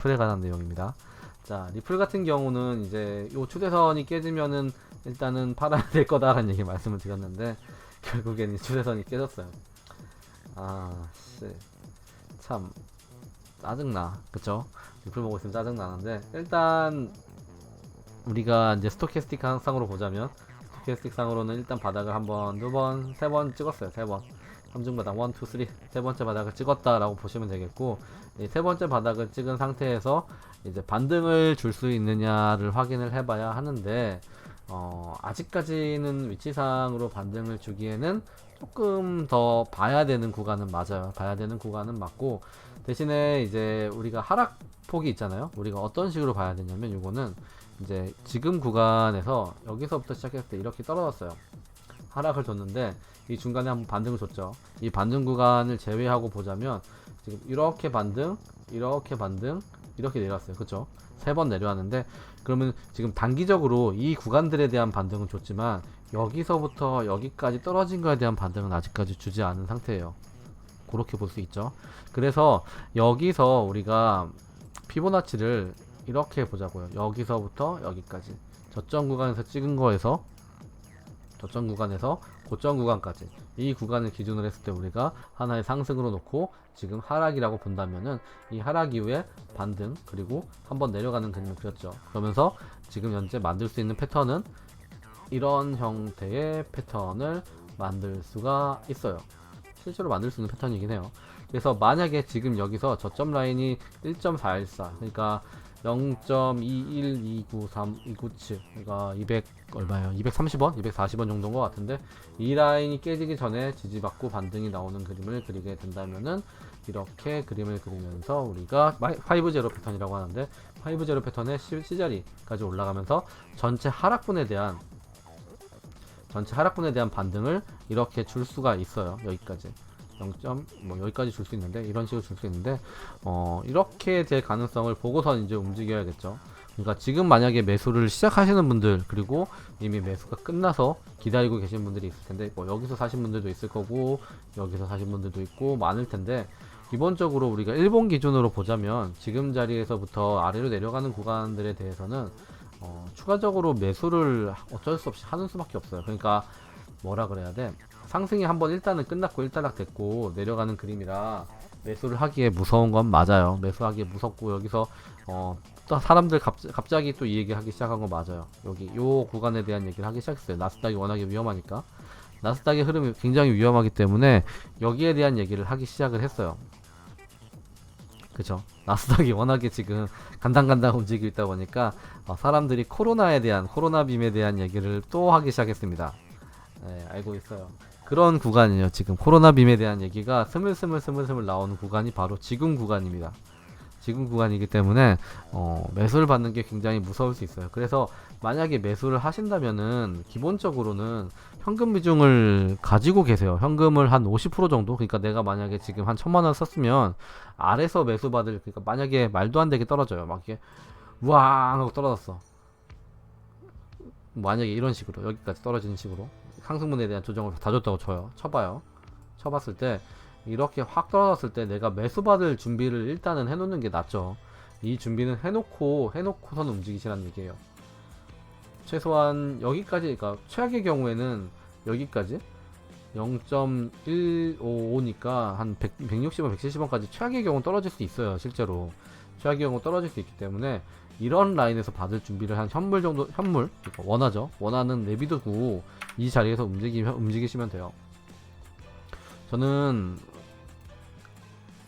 리플에 관한 내용입니다. 자, 리플 같은 경우는 이제 요 추세선이 깨지면은 일단은 팔아야 될 거다라는 얘기 말씀을 드렸는데 결국에는 추세선이 깨졌어요. 아, 씨. 참 짜증나. 그쵸? 리플 보고 있으면 짜증나는데 일단 우리가 이제 스토캐스틱 상으로 보자면 스토캐스틱 상으로는 일단 바닥을 한 번, 두 번, 세 번 찍었어요. 세 번. 삼중바닥 1, 2, 3 세 번째 바닥을 찍었다라고 보시면 되겠고, 이 세 번째 바닥을 찍은 상태에서 이제 반등을 줄 수 있느냐를 확인을 해봐야 하는데, 아직까지는 위치상으로 반등을 주기에는 조금 더 봐야 되는 구간은 맞아요. 봐야 되는 구간은 맞고, 대신에 이제 우리가 하락폭이 있잖아요. 우리가 어떤 식으로 봐야 되냐면, 이거는 이제 지금 구간에서 여기서부터 시작했을 때 이렇게 떨어졌어요. 하락을 줬는데 이 중간에 한번 반등을 줬죠. 이 반등 구간을 제외하고 보자면 지금 이렇게 반등, 이렇게 반등, 이렇게 내려왔어요. 그쵸? 세 번 내려왔는데, 그러면 지금 단기적으로 이 구간들에 대한 반등은 줬지만 여기서부터 여기까지 떨어진 거에 대한 반등은 아직까지 주지 않은 상태예요. 그렇게 볼 수 있죠. 그래서 여기서 우리가 피보나치를 이렇게 보자고요. 여기서부터 여기까지 저점 구간에서 찍은 거에서 저점 구간에서 고점 구간까지 이 구간을 기준으로 했을 때 우리가 하나의 상승으로 놓고 지금 하락이라고 본다면은 이 하락 이후에 반등 그리고 한번 내려가는 그림을 그렸죠. 그러면서 지금 현재 만들 수 있는 패턴은 이런 형태의 패턴을 만들 수가 있어요. 실제로 만들 수 있는 패턴이긴 해요. 그래서 만약에 지금 여기서 저점 라인이 1.414 그러니까 0.21293 그러니까 200 얼마예요? 230원? 240원 정도인 것 같은데, 이 라인이 깨지기 전에 지지받고 반등이 나오는 그림을 그리게 된다면은 이렇게 그림을 그리면서 우리가 5제로 패턴이라고 하는데, 5제로 패턴의 C자리까지 올라가면서 전체 하락분에 대한 반등을 이렇게 줄 수가 있어요. 여기까지 0. 여기까지 줄 수 있는데, 이런 식으로 줄 수 있는데, 이렇게 될 가능성을 보고서 이제 움직여야겠죠. 그러니까 지금 만약에 매수를 시작하시는 분들, 그리고 이미 매수가 끝나서 기다리고 계신 분들이 있을 텐데, 여기서 사신 분들도 있을 거고, 여기서 사신 분들도 있고, 많을 텐데, 기본적으로 우리가 일본 기준으로 보자면, 지금 자리에서부터 아래로 내려가는 구간들에 대해서는, 추가적으로 매수를 어쩔 수 없이 하는 수밖에 없어요. 그러니까, 뭐라 그래야 돼? 상승이 한번 일단은 끝났고 일단락 됐고 내려가는 그림이라 매수를 하기에 무서운 건 맞아요. 매수하기에 무섭고, 여기서 또 사람들 갑자기 또 이 얘기 하기 시작한 거 맞아요. 여기 요 구간에 대한 얘기를 하기 시작했어요. 나스닥이 워낙에 위험하니까. 나스닥의 흐름이 굉장히 위험하기 때문에 여기에 대한 얘기를 하기 시작을 했어요. 그쵸? 나스닥이 워낙에 지금 간당간당 움직이고 있다 보니까 사람들이 코로나 빔에 대한 얘기를 또 하기 시작했습니다. 네, 알고 있어요. 그런 구간이에요. 지금 코로나 빔에 대한 얘기가 스물스물 나오는 구간이 바로 지금 구간입니다. 지금 구간이기 때문에 매수를 받는 게 굉장히 무서울 수 있어요. 그래서 만약에 매수를 하신다면은 기본적으로는 현금 비중을 가지고 계세요. 현금을 한 50% 정도. 그러니까 내가 만약에 지금 한 1,000만원 썼으면 아래서 매수 받을, 그러니까 만약에 말도 안 되게 떨어져요. 막 이게 우왕 하고 떨어졌어. 만약에 이런 식으로 여기까지 떨어지는 식으로 상승분에 대한 조정을 다 줬다고 쳐봐요. 쳐봤을 때 이렇게 확 떨어졌을 때 내가 매수받을 준비를 일단은 해놓는 게 낫죠. 이 준비는 해놓고선 움직이시라는 얘기예요. 최소한 여기까지, 그러니까 최악의 경우에는 여기까지 0.155니까 한 160원, 170원까지 최악의 경우 떨어질 수 있어요. 실제로 최악의 경우 떨어질 수 있기 때문에 이런 라인에서 받을 준비를 한 현물 정도, 그러니까 원하는 내비두고 이 자리에서 움직이시면 돼요. 저는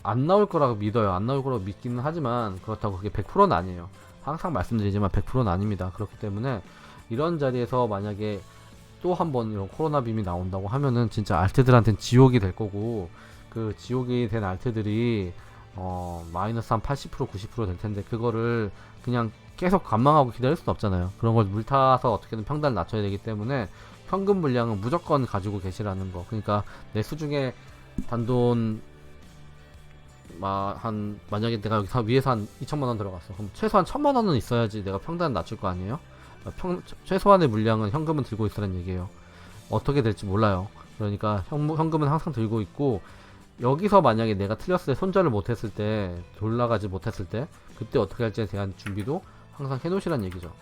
안 나올 거라고 믿어요. 안 나올 거라고 믿기는 하지만 그렇다고 그게 100%는 아니에요. 항상 말씀드리지만 100%는 아닙니다. 그렇기 때문에 이런 자리에서 만약에 또 한 번 이런 코로나 빔이 나온다고 하면은 진짜 알트들한테는 지옥이 될 거고, 그 지옥이 된 알트들이 마이너스 한 80% 90% 될 텐데, 그거를 그냥 계속 관망하고 기다릴 수는 없잖아요. 그런 걸 물타서 어떻게든 평단을 낮춰야 되기 때문에 현금 물량은 무조건 가지고 계시라는 거. 그러니까 내 수중에 단돈 만약에 내가 여기 위에서 한 2천만원 들어갔어. 그럼 최소한 1,000만원은 있어야지 내가 평단을 낮출 거 아니에요? 최소한의 물량은 현금은 들고 있으라는 얘기예요. 어떻게 될지 몰라요. 그러니까 현금은 항상 들고 있고, 여기서 만약에 내가 틀렸을 때, 손절을 못했을 때, 올라가지 못했을 때, 그때 어떻게 할지에 대한 준비도 항상 해놓으시란 얘기죠.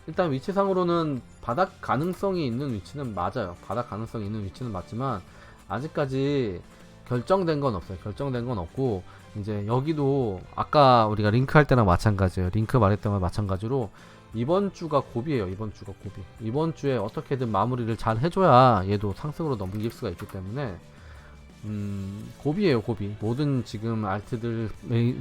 일단 위치상으로는 바닥 가능성이 있는 위치는 맞아요. 바닥 가능성이 있는 위치는 맞지만 아직까지 결정된 건 없어요. 결정된 건 없고, 이제 여기도 아까 우리가 링크 할 때랑 마찬가지예요. 링크 말했던 거랑 마찬가지로 이번 주가 고비예요. 이번 주가 고비. 이번 주에 어떻게든 마무리를 잘 해줘야 얘도 상승으로 넘길 수가 있기 때문에 고비예요. 고비. 모든 지금 알트들,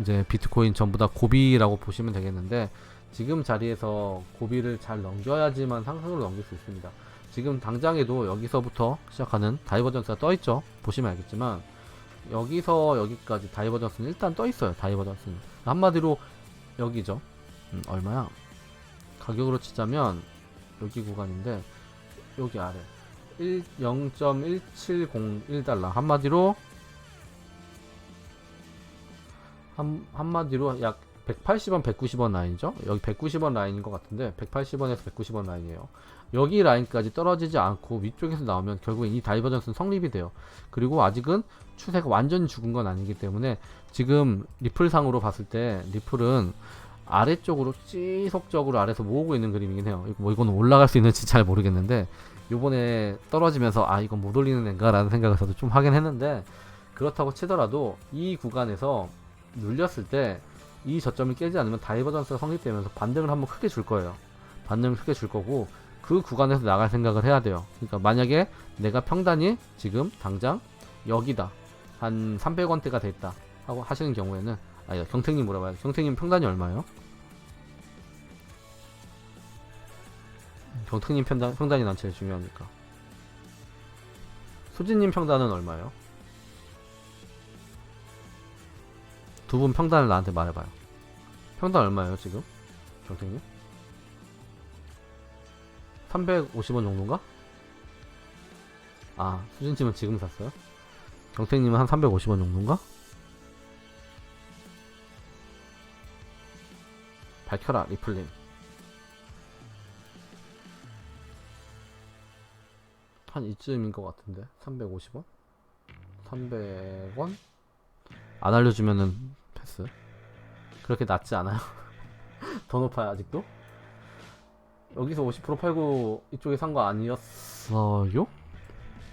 이제 비트코인 전부 다 고비라고 보시면 되겠는데, 지금 자리에서 고비를 잘 넘겨야지만 상승으로 넘길 수 있습니다. 지금 당장에도 여기서부터 시작하는 다이버전스가 떠있죠. 보시면 알겠지만 여기서 여기까지 다이버전스는 일단 떠있어요. 다이버전스는 한마디로 여기죠. 얼마야? 가격으로 치자면 여기 구간인데 여기 아래 0.1701달러, 한마디로 약 180원, 190원 라인이죠. 여기 190원 라인인 것 같은데 180원에서 190원 라인이에요. 여기 라인까지 떨어지지 않고 위쪽에서 나오면 결국엔 이 다이버전스는 성립이 돼요. 그리고 아직은 추세가 완전히 죽은 건 아니기 때문에 지금 리플상으로 봤을 때 리플은 아래쪽으로 지속적으로 아래에서 모으고 있는 그림이긴 해요. 뭐 이거는 올라갈 수 있는지 잘 모르겠는데, 요번에 떨어지면서 아 이건 못 올리는 앤가 라는 생각을 저도 좀 하긴 했는데, 그렇다고 치더라도 이 구간에서 눌렸을 때 이 저점을 깨지 않으면 다이버전스가 성립되면서 반등을 한번 크게 줄 거예요. 반등을 크게 줄 거고, 그 구간에서 나갈 생각을 해야 돼요. 그러니까 만약에 내가 평단이 지금 당장 여기다 한 300원대가 됐다 하고 하시는 경우에는, 아니 경택님 물어봐요. 경택님 평단이 얼마예요? 경택님 평단이 난 제일 중요하니까. 수진님 평단은 얼마예요? 두 분 평단을 나한테 말해봐요. 평단 얼마예요 지금? 경택님? 350원 정도인가? 아, 수진님은 지금 샀어요? 경택님은 한 350원 정도인가? 밝혀라 리플님. 한 이쯤인 것 같은데 350원? 300원? 안 알려주면은 패스. 그렇게 낮지 않아요. 더 높아요 아직도. 여기서 50% 팔고 이쪽에 산 거 아니었어요?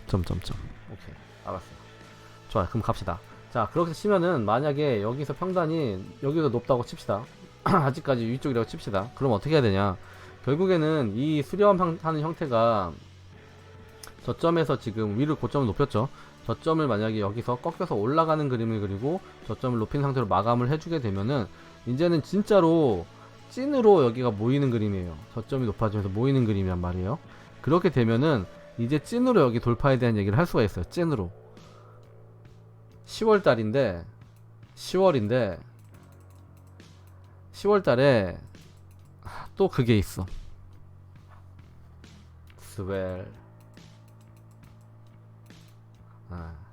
점점점. 오케이, 알았어요. 좋아요, 그럼 갑시다. 자, 그렇게 치면은 만약에 여기서 평단이 여기서 높다고 칩시다. 아직까지 위쪽이라고 칩시다. 그럼 어떻게 해야 되냐, 결국에는 이 수렴하는 형태가 저점에서 지금 위를 고점을 높였죠. 저점을 만약에 여기서 꺾여서 올라가는 그림을 그리고 저점을 높인 상태로 마감을 해주게 되면은 이제는 진짜로 찐으로 여기가 모이는 그림이에요. 저점이 높아지면서 모이는 그림이란 말이에요. 그렇게 되면은 이제 찐으로 여기 돌파에 대한 얘기를 할 수가 있어요. 찐으로. 10월달인데 10월달에 또 그게 있어. 스웰.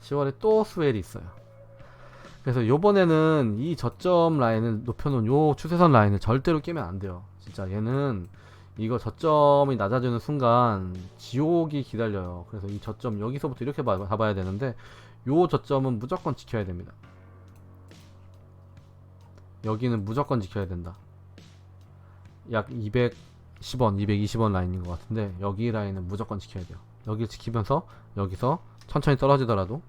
10월에 또 스웰이 있어요. 그래서 요번에는 이 저점 라인을 높여놓은 요 추세선 라인을 절대로 깨면 안 돼요. 진짜 얘는 이거 저점이 낮아지는 순간 지옥이 기다려요. 그래서 이 저점 여기서부터 이렇게 봐야 되는데, 요 저점은 무조건 지켜야 됩니다. 여기는 무조건 지켜야 된다. 약 210원, 220원 라인인 것 같은데 여기 라인은 무조건 지켜야 돼요. 여기를 지키면서 여기서 천천히 떨어지더라도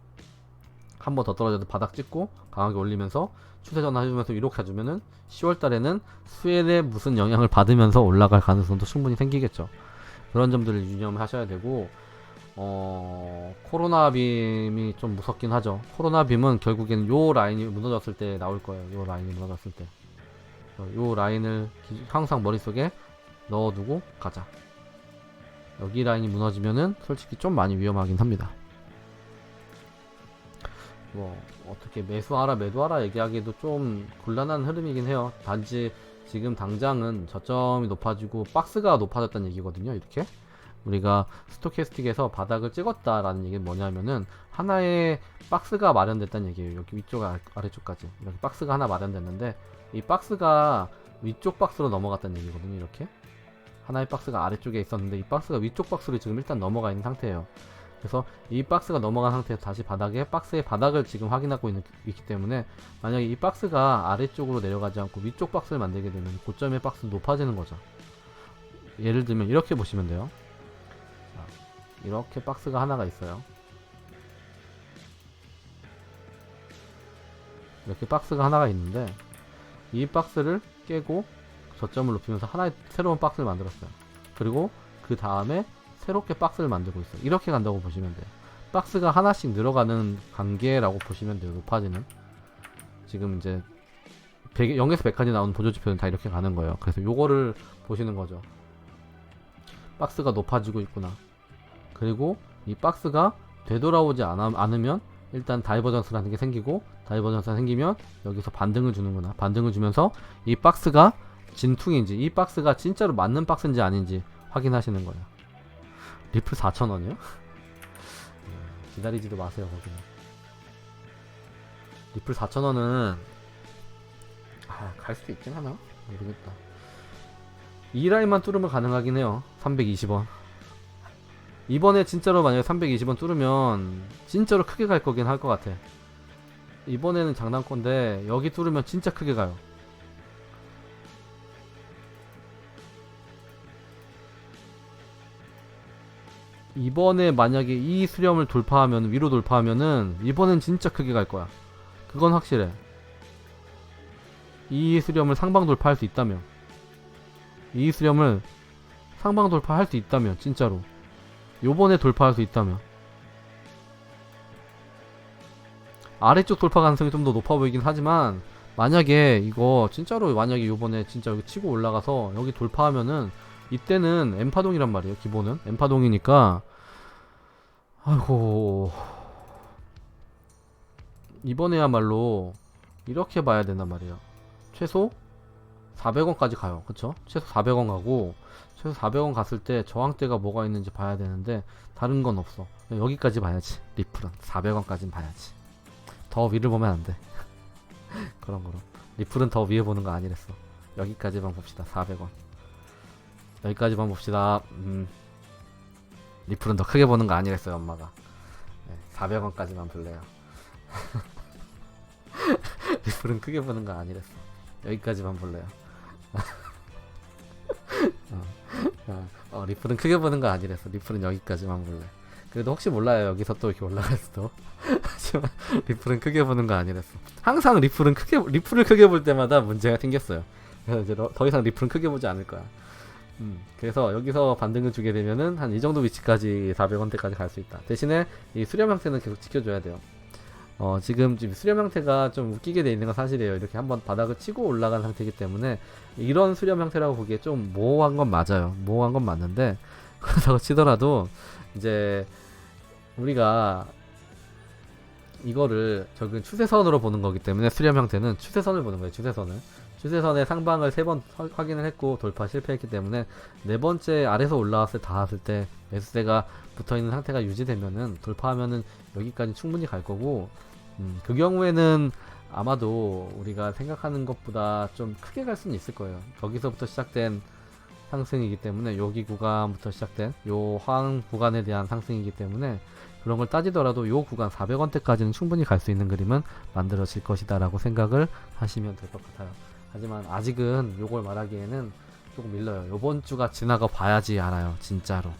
한 번 더 떨어져도 바닥 찍고 강하게 올리면서 추세 전환해주면서 이렇게 해주면은 10월달에는 수혜에 무슨 영향을 받으면서 올라갈 가능성도 충분히 생기겠죠. 그런 점들을 유념하셔야 되고, 코로나 빔이 좀 무섭긴 하죠. 코로나 빔은 결국엔 요 라인이 무너졌을 때 나올 거예요. 요 라인이 무너졌을 때. 요 라인을 항상 머릿속에 넣어두고 가자. 여기 라인이 무너지면은 솔직히 좀 많이 위험하긴 합니다. 뭐 어떻게 매수하라 매도하라 얘기하기도 좀 곤란한 흐름이긴 해요. 단지 지금 당장은 저점이 높아지고 박스가 높아졌다는 얘기거든요. 이렇게 우리가 스토캐스틱에서 바닥을 찍었다라는 얘기는 뭐냐면은 하나의 박스가 마련됐다는 얘기예요. 여기 위쪽 아래쪽까지 이렇게 박스가 하나 마련됐는데, 이 박스가 위쪽 박스로 넘어갔다는 얘기거든요. 이렇게 하나의 박스가 아래쪽에 있었는데 이 박스가 위쪽 박스로 지금 일단 넘어가 있는 상태예요. 그래서 이 박스가 넘어간 상태에서 다시 박스의 바닥을 지금 확인하고 있기 때문에 만약에 이 박스가 아래쪽으로 내려가지 않고 위쪽 박스를 만들게 되면 고점의 박스는 높아지는 거죠. 예를 들면 이렇게 보시면 돼요. 자, 이렇게 박스가 하나가 있어요. 이렇게 박스가 하나가 있는데 이 박스를 깨고 저점을 높이면서 하나의 새로운 박스를 만들었어요. 그리고 그 다음에 새롭게 박스를 만들고 있어요. 이렇게 간다고 보시면 돼요. 박스가 하나씩 늘어가는 관계라고 보시면 돼요. 높아지는. 지금 이제 0에서 100까지 나오는 보조지표는 다 이렇게 가는 거예요. 그래서 요거를 보시는 거죠. 박스가 높아지고 있구나. 그리고 이 박스가 되돌아오지 않으면 일단 다이버전스라는 게 생기고, 다이버전스가 생기면 여기서 반등을 주는구나. 반등을 주면서 이 박스가 진퉁인지, 이 박스가 진짜로 맞는 박스인지 아닌지 확인하시는 거예요. 리플 4,000원이요? 기다리지도 마세요, 거기는. 리플 4,000원은 갈 수도 있긴 하나? 모르겠다. 이 라인만 뚫으면 가능하긴 해요. 320원. 이번에 진짜로 만약에 320원 뚫으면 진짜로 크게 갈 거긴 할 것 같아. 이번에는 장난건데 여기 뚫으면 진짜 크게 가요. 이번에 만약에 이 수렴을 돌파하면, 위로 돌파하면은 이번엔 진짜 크게 갈 거야. 그건 확실해. 이 수렴을 상방 돌파할 수 있다면, 이 수렴을 상방 돌파할 수 있다면, 진짜로 요번에 돌파할 수 있다면, 아래쪽 돌파 가능성이 좀 더 높아 보이긴 하지만, 만약에 이거 진짜로 만약에 요번에 진짜 여기 치고 올라가서 여기 돌파하면은 이때는 M파동이란 말이에요. 기본은 M파동이니까 아이고, 이번에야말로 이렇게 봐야 된단 말이에요. 최소 400원까지 가요. 그쵸? 최소 400원 가고, 최소 400원 갔을 때 저항대가 뭐가 있는지 봐야 되는데 다른 건 없어. 여기까지 봐야지. 리플은 400원까진 봐야지. 더 위를 보면 안 돼. 그럼 리플은 더 위에 보는 거 아니랬어. 여기까지만 봅시다. 400원. 여기까지만 봅시다. 리플은 더 크게 보는 거 아니랬어요, 엄마가. 네, 400원까지만 볼래요. 리플은 크게 보는 거 아니랬어. 여기까지만 볼래요. 리플은 크게 보는 거 아니랬어. 리플은 여기까지만 볼래. 그래도 혹시 몰라요. 여기서 또 이렇게 올라갈 수도. 하지만 리플은 크게 보는 거 아니랬어. 항상 리플을 크게 볼 때마다 문제가 생겼어요. 그래서 이제 더 이상 리플은 크게 보지 않을 거야. 그래서 여기서 반등을 주게 되면은 한 이 정도 위치까지 400원대까지 갈 수 있다. 대신에 이 수렴 형태는 계속 지켜줘야 돼요. 지금 수렴 형태가 좀 웃기게 돼 있는 건 사실이에요. 이렇게 한번 바닥을 치고 올라간 상태이기 때문에 이런 수렴 형태라고 보기에 좀 모호한 건 맞아요. 모호한 건 맞는데, 그렇다고 치더라도 이제 우리가 이거를 결국은 추세선으로 보는 거기 때문에 수렴 형태는 추세선을 보는 거예요. 추세선의 상방을 3번 확인을 했고 돌파 실패했기 때문에 네 번째 아래서 올라왔을 닿았을 때 매수세가 붙어있는 상태가 유지되면은 돌파하면은 여기까지 충분히 갈 거고, 그 경우에는 아마도 우리가 생각하는 것보다 좀 크게 갈 수는 있을 거예요. 거기서부터 시작된 상승이기 때문에, 여기 구간부터 시작된 요 하강 구간에 대한 상승이기 때문에 그런 걸 따지더라도 요 구간 400원대까지는 충분히 갈 수 있는 그림은 만들어질 것이다 라고 생각을 하시면 될 것 같아요. 하지만 아직은 요걸 말하기에는 조금 밀려요. 요번 주가 지나가 봐야지 알아요. 진짜로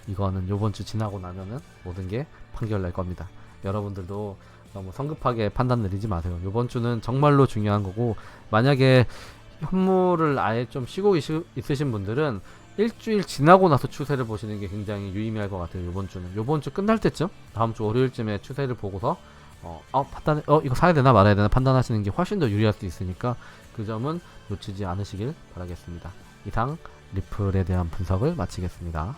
이거는 요번 주 지나고 나면은 모든 게 판결 날 겁니다. 여러분들도 너무 성급하게 판단 내리지 마세요. 요번 주는 정말로 중요한 거고, 만약에 현물을 아예 좀 쉬고 있으신 분들은 일주일 지나고 나서 추세를 보시는 게 굉장히 유의미할 것 같아요. 요번 주 끝날 때쯤, 다음 주 월요일쯤에 추세를 보고서 이거 사야 되나 말아야 되나 판단하시는 게 훨씬 더 유리할 수 있으니까 그 점은 놓치지 않으시길 바라겠습니다. 이상 리플에 대한 분석을 마치겠습니다.